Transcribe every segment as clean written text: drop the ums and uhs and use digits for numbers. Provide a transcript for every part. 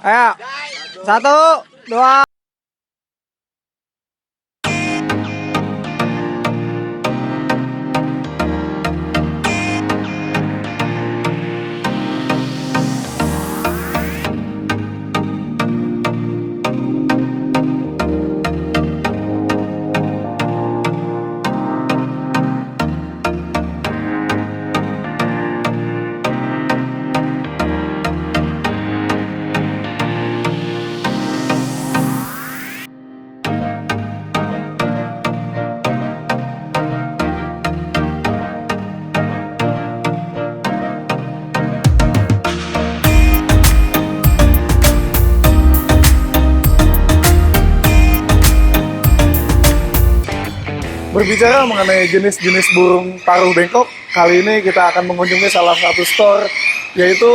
Ayo. 1, 2. Berbicara mengenai jenis-jenis burung paruh bengkok, kali ini kita akan mengunjungi salah satu store, yaitu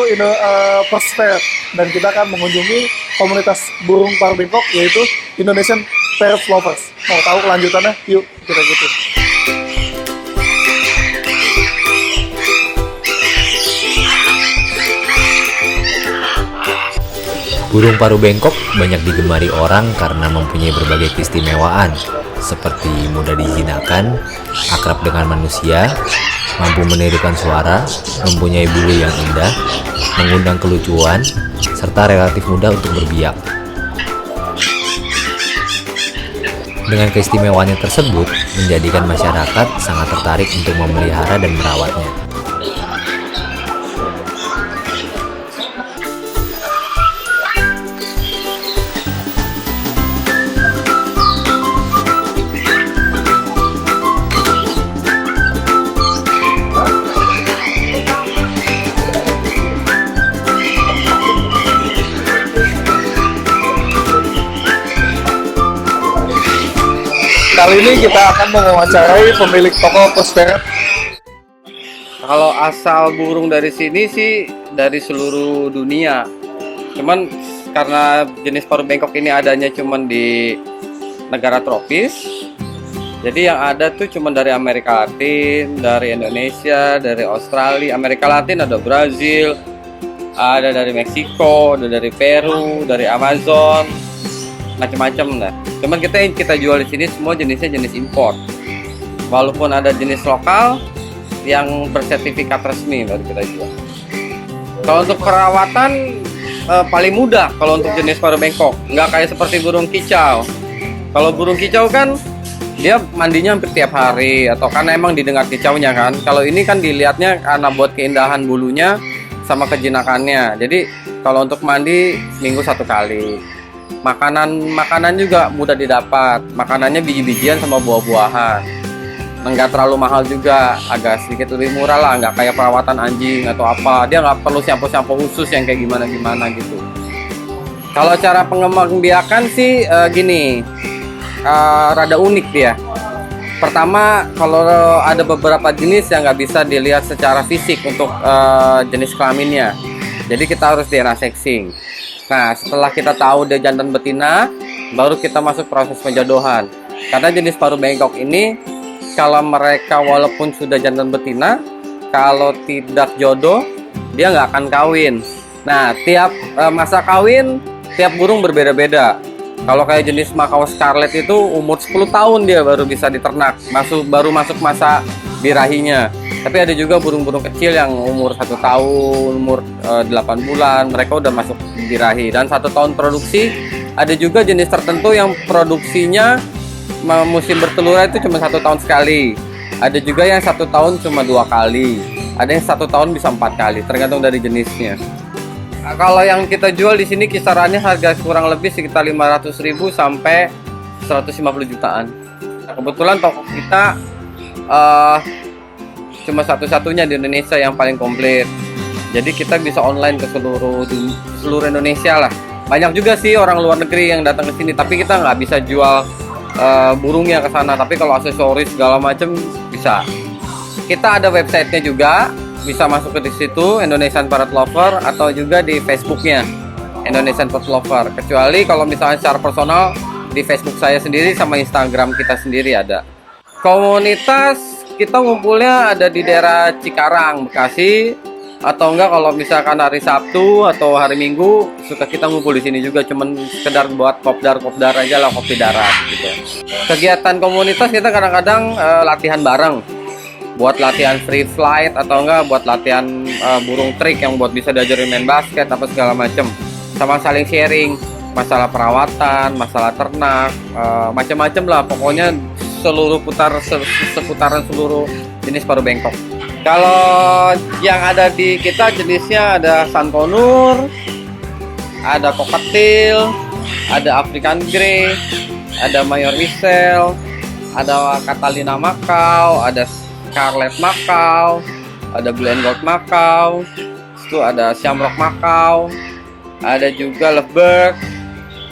First Parrot. Dan kita akan mengunjungi komunitas burung paruh bengkok, yaitu Indonesian Parrot Lovers. Mau tahu kelanjutannya? Yuk, kita ikutin. Burung paruh bengkok banyak digemari orang karena mempunyai berbagai keistimewaan, seperti mudah dijinakkan, akrab dengan manusia, mampu menirukan suara, mempunyai bulu yang indah, mengundang kelucuan, serta relatif mudah untuk berbiak. Dengan keistimewaannya tersebut, menjadikan masyarakat sangat tertarik untuk memelihara dan merawatnya. Kali ini kita akan mewawancarai pemilik toko First Parrot. Kalau asal burung dari sini sih dari seluruh dunia. Cuman karena jenis paruh bengkok ini adanya cuman di negara tropis. Jadi yang ada tuh cuman dari Amerika Latin, dari Indonesia, dari Australia, Amerika Latin ada Brazil, ada dari Meksiko, ada dari Peru, dari Amazon, macam-macam lah. Cuman kita jual di sini semua jenisnya jenis import. Walaupun ada jenis lokal yang bersertifikat resmi baru kita jual. Kalau untuk perawatan paling mudah kalau untuk jenis paruh bengkok, nggak kayak seperti burung kicau. Kalau burung kicau kan dia mandinya hampir tiap hari, atau karena emang didengar kicaunya kan. Kalau ini kan dilihatnya karena buat keindahan bulunya sama kejinakannya. Jadi kalau untuk mandi seminggu 1 kali. Makanan juga mudah didapat. Makanannya biji-bijian sama buah-buahan. Nggak terlalu mahal juga, agak sedikit lebih murah lah, nggak kayak perawatan anjing atau apa. Dia nggak perlu shampoo khusus yang kayak gimana gitu. Kalau cara pengembangbiakan sih gini, rada unik dia. Pertama, kalau ada beberapa jenis yang nggak bisa dilihat secara fisik untuk jenis kelaminnya. Jadi kita harus DNA sexing. Nah, setelah kita tahu dia jantan betina, baru kita masuk proses penjodohan. Karena jenis paruh bengkok ini, kalau mereka walaupun sudah jantan betina, kalau tidak jodoh, dia nggak akan kawin. Nah, tiap masa kawin, tiap burung berbeda-beda. Kalau kayak jenis Makau Scarlet itu umur 10 tahun dia baru bisa diternak, baru masuk masa birahinya. Tapi ada juga burung-burung kecil yang umur 1 tahun, umur 8 bulan, mereka udah masuk birahi. Dan 1 tahun produksi, ada juga jenis tertentu yang produksinya musim bertelur itu cuma 1 tahun sekali. Ada juga yang 1 tahun cuma 2 kali. Ada yang 1 tahun bisa 4 kali, tergantung dari jenisnya. Nah, kalau yang kita jual di sini kisarannya harga kurang lebih sekitar 500.000 sampai 150 jutaan. Nah, kebetulan toko kita cuma satu-satunya di Indonesia yang paling komplit. Jadi kita bisa online ke seluruh Indonesia lah. Banyak juga sih orang luar negeri yang datang ke sini, tapi kita nggak bisa jual burungnya ke sana. Tapi kalau aksesoris segala macam bisa. Kita ada websitenya juga, bisa masuk ke di situ Indonesian Parrot Lover, atau juga di Facebooknya Indonesian Parrot Lover. Kecuali kalau misalnya secara personal di Facebook saya sendiri sama Instagram kita sendiri ada. Komunitas kita ngumpulnya ada di daerah Cikarang, Bekasi, atau enggak kalau misalkan hari Sabtu atau hari Minggu suka kita ngumpul di sini juga, cuman sekedar buat kopdar aja lah, kopi darat gitu. Kegiatan komunitas kita kadang-kadang latihan bareng, buat latihan free flight atau enggak buat latihan burung trik yang buat bisa diajarin main basket apa segala macem, sama saling sharing masalah perawatan, masalah ternak, macam-macam lah pokoknya, seputaran seluruh jenis paruh bengkok. Kalau yang ada di kita jenisnya ada Sankonur, ada Cockatiel, ada African Grey, ada Mayor Michel, ada Catalina Macau, ada Scarlet Macau, ada Blue and Gold Macau, itu ada Shamrock Macau, ada juga Lovebird,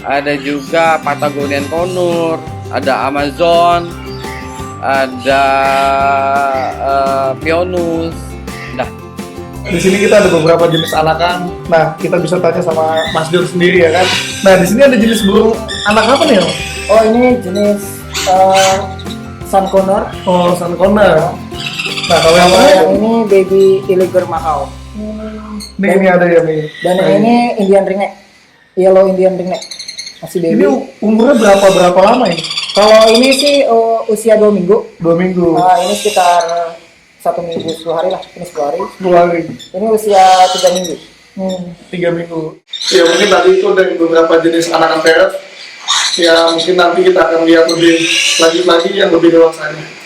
ada juga Patagonian Conure, ada Amazon, ada Pionus. Nah, di sini kita ada beberapa jenis anakan. Nah, kita bisa tanya sama Mas Dur sendiri ya kan. Nah, di sini ada jenis burung anak apa nih, Om? Oh, ini jenis Sankonur. Oh, Sankonur. Nah, kalau yang Yang ini baby Iliger Macau. ini ada ya nih. Dan ini Indian ringneck, yellow Indian ringneck, masih baby. Ini umurnya berapa lama ini? Kalau ini sih usia 2 minggu. 2 minggu. Ini sekitar 1 minggu 10 hari lah. Ini 10 hari. 10 hari. Ini usia 3 minggu. 3 minggu. Ya mungkin tadi itu dari beberapa jenis anakan parrot. Ya mungkin nanti kita akan lihat lebih lanjut lagi yang lebih dewasanya.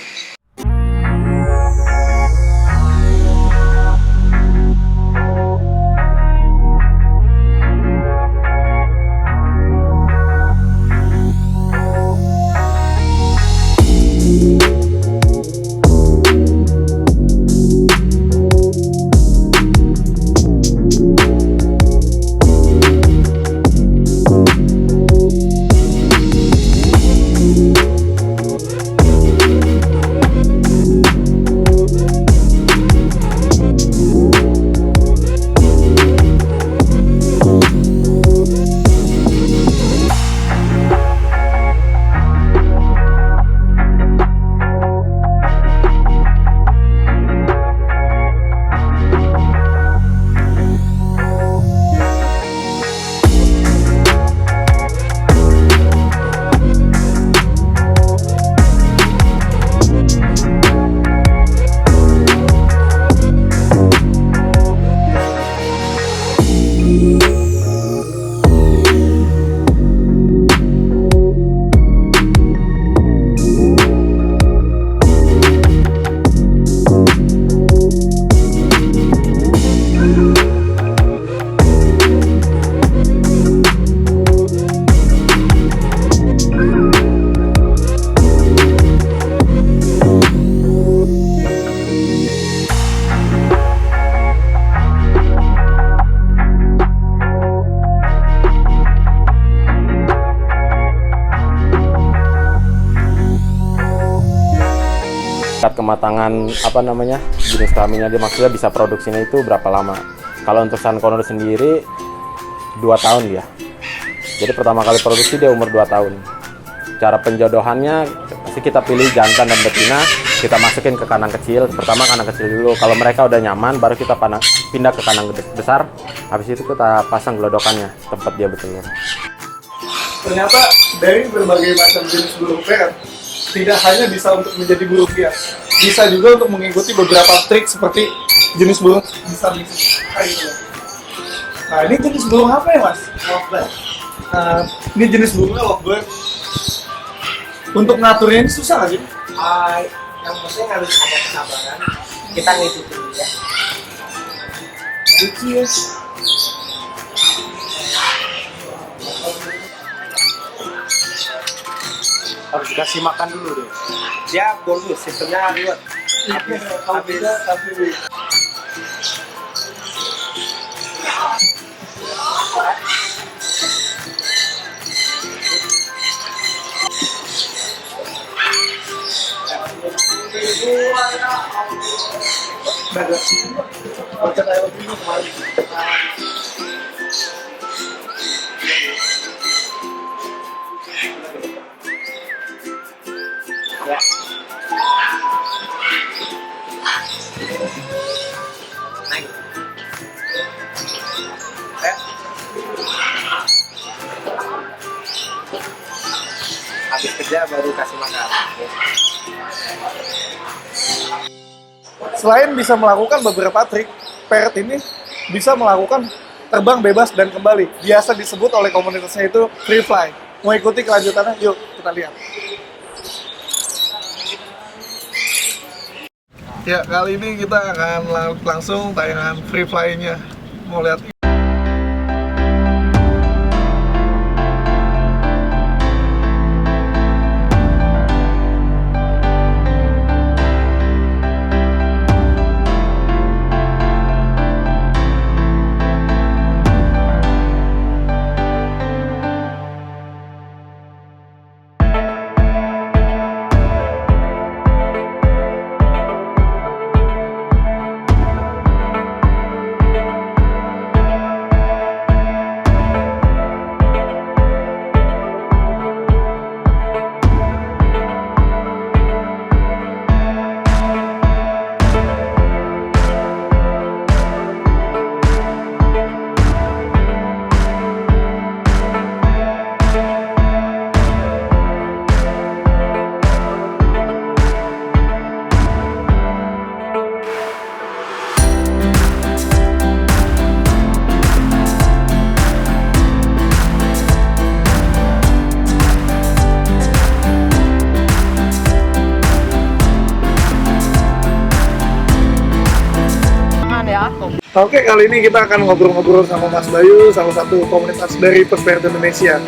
Tingkat kematangan jenis kelaminnya, dia maksudnya bisa produksinya itu berapa lama. Kalau untuk Sankonur sendiri 2 tahun dia. Jadi pertama kali produksi dia umur 2 tahun. Cara penjodohannya pasti kita pilih jantan dan betina, kita masukin ke kandang kecil. Pertama kandang kecil dulu. Kalau mereka udah nyaman baru kita pindah ke kandang besar. Habis itu kita pasang gelodokannya tempat dia bertelur. Ternyata dari berbagai macam jenis burung parrot tidak hanya bisa untuk menjadi burung hias, bisa juga untuk mengikuti beberapa trik seperti jenis burung besar di sini. Nah, ini jenis burung apa ya, Mas? Lovebird. Ini jenis burungnya lovebird. Untuk ngaturnya ini susah nggak sih? Yang penting harus ada kesabaran. Kita ngikutin ya. Cheers. Harus dikasih makan dulu deh. Dia bonus, sistemnya reward. Habis. Habis kerja baru kasih makan. Selain bisa melakukan beberapa trik, parrot ini bisa melakukan terbang bebas dan kembali. Biasa disebut oleh komunitasnya itu free fly. Mau ikuti kelanjutannya? Yuk kita lihat. Ya, kali ini kita akan langsung tayangan free fly-nya. Mau lihat. Oke, kali ini kita akan ngobrol-ngobrol sama Mas Bayu, salah satu komunitas dari Perspert Indonesia.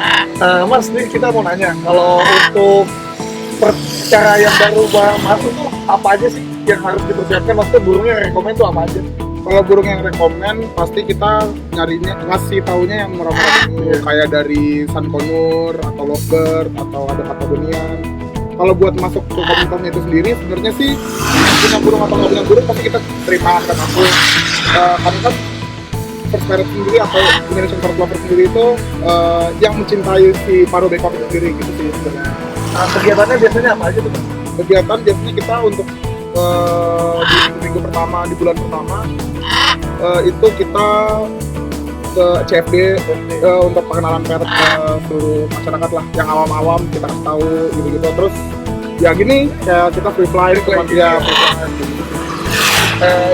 Mas, ini kita mau nanya, kalau untuk cara yang baru masuk tuh apa aja sih yang harus dipersiapkan? Maksudnya burungnya yang rekomen tuh apa aja? Kalau burung yang rekomen pasti kita nyarinya ngasih taunya yang murah-murah dulu, kayak dari sunconur atau lovebird atau ada patagonian. Kalau buat masuk ke komunitasnya itu sendiri sebenarnya sih punya burung atau nggak punya burung pasti kita terima angkat masuk. Karena kan Perspert sendiri atau Indonesian Parrot Lover sendiri itu yang mencintai si paruh bengkok itu sendiri gitu sih sebenarnya. Kegiatannya biasanya apa aja tuh? Kegiatan biasanya kita untuk di minggu pertama, di bulan pertama itu kita ke CFD untuk pengenalan parrot ke seluruh masyarakat lah, yang awam-awam kita kasih tahu gitu-gitu. Terus ya gini, ya kita free fly gitu.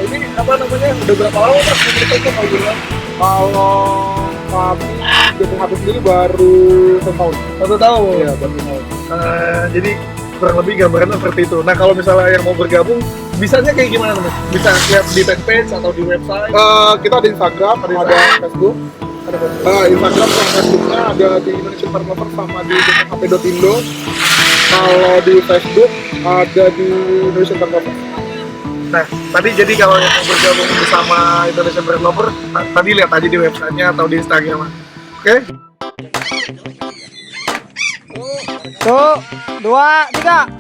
Ini apa namanya? Udah berapa lama Mas komunitas itu kalau bilang? Kalau kami Jatuh Hati sendiri baru 1 tahun. 1 tahun. Iya, baru 1 tahun. Jadi kurang lebih gambarannya seperti itu. Nah, kalau misalnya yang mau bergabung, bisanya kayak gimana teman? Bisa lihat di fanpage atau di website? Kita ada Instagram, ada Facebook. Instagram sama Facebooknya ada di Indonesian Parrot Lover sama di jatuhhp.indo. Kalau di Facebook ada di Indonesian Parrot Lover. Nah, tadi jadi kalau yang mau bergabung bersama Indonesian Parrot Lover, tadi lihat aja di websitenya atau di Instagram. Oke? 1, 2, 3.